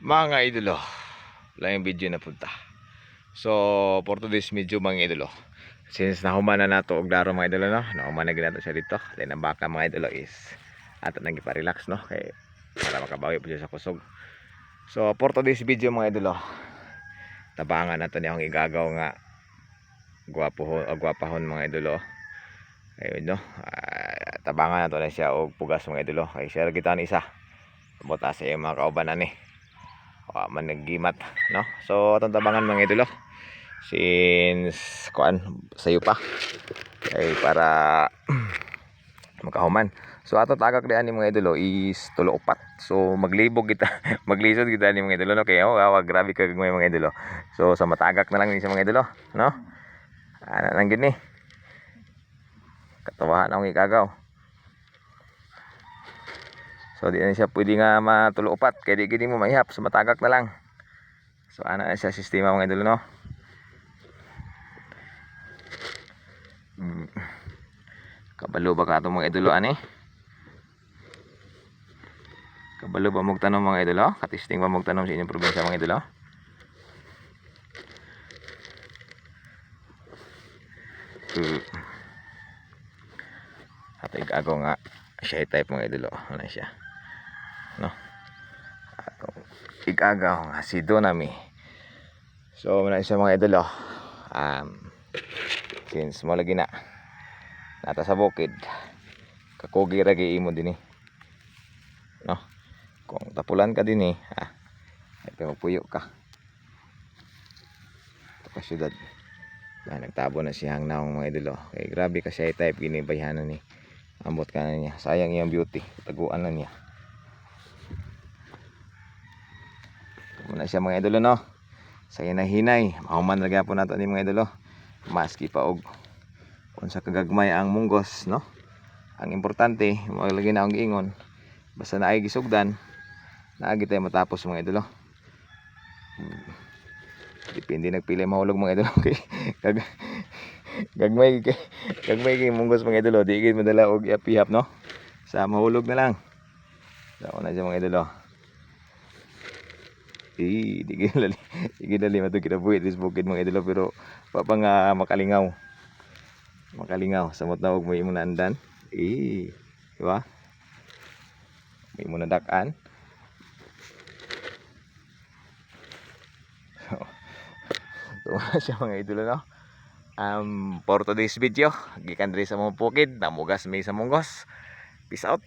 Mga idolo, lang yung video na punta. So, for today's video mga idolo, since nahuman na nato og laro mga idolo, no? Nahuman na ginato siya dito. Then ang baka mga idolo is ato nang ipa-relax, no? Kay para makabawi po siya sa kusog. So, for today's video mga idolo, tabangan nato niya ang igagaw nga gwapahon mga idolo. Ayun, no? Tabangan nato na siya og pugas mga idolo. Kay share kita ni isa. Buta sa yung mga kauban na ni. Man naggimat, no? So atong tabangan mga idolo since kuan sayo pa ay para makahuman. So atong tagak diyan ni mga idolo is tulo upat. So maglibog kita maglisod kita ni mga idolo, no? Kaya grabe ka mga idolo. So sa matagak na lang ni sa mga idolo, no? Ana lang gid ni katawahan ang ikagaw. So di na siya pwede nga matulo upat kaya di gini mo maihap, so matagak na lang. So ana na siya sistema mga idolo, no? Kabalo ba ka itong mga idolo ani? Kabalo ba mong tanom mga idolo? Katisting ba mong tanom sa inyong probinsya mga idolo? At igagaw nga siya type mga idolo. Ano siya? No? Igagaw nga si Donami. So muna siya mga idolo. Since mo lagi na nata sa bukid kakugi ragi imo din no, kung tapulan ka din ay puyo ka pa syudad nagtabo na siyang naong mga idolo. Kay grabe kasi ay type ginibayhanan ni ambot ka na niya, sayang iyang beauty, taguan na niya. Muna siya mga idolo, no? Sa hinahinay mahuman lagi po nato ni mga idolo, maski pa og unsa kagagmay ang munggos, no? Ang importante maglagi na ang giingon basta naay gisugdan naagi tayo matapos mga idolo. Depende nagpili mahulog mga idolo. Okay. gagmay kay munggos mga idolo, di gid madala og iapihap, no? Sa mahulog na lang. Sa una siya mga idolo. Di gid dali matug kinabuhi dis bukid mga idolo, pero pa pa nga makalingaw samot na og may imong naandan. Di ba? May imong nadakan. So siya mga idolo, no? For today's video gikan diri sa mga bukid namugas may sa munggos. Peace out.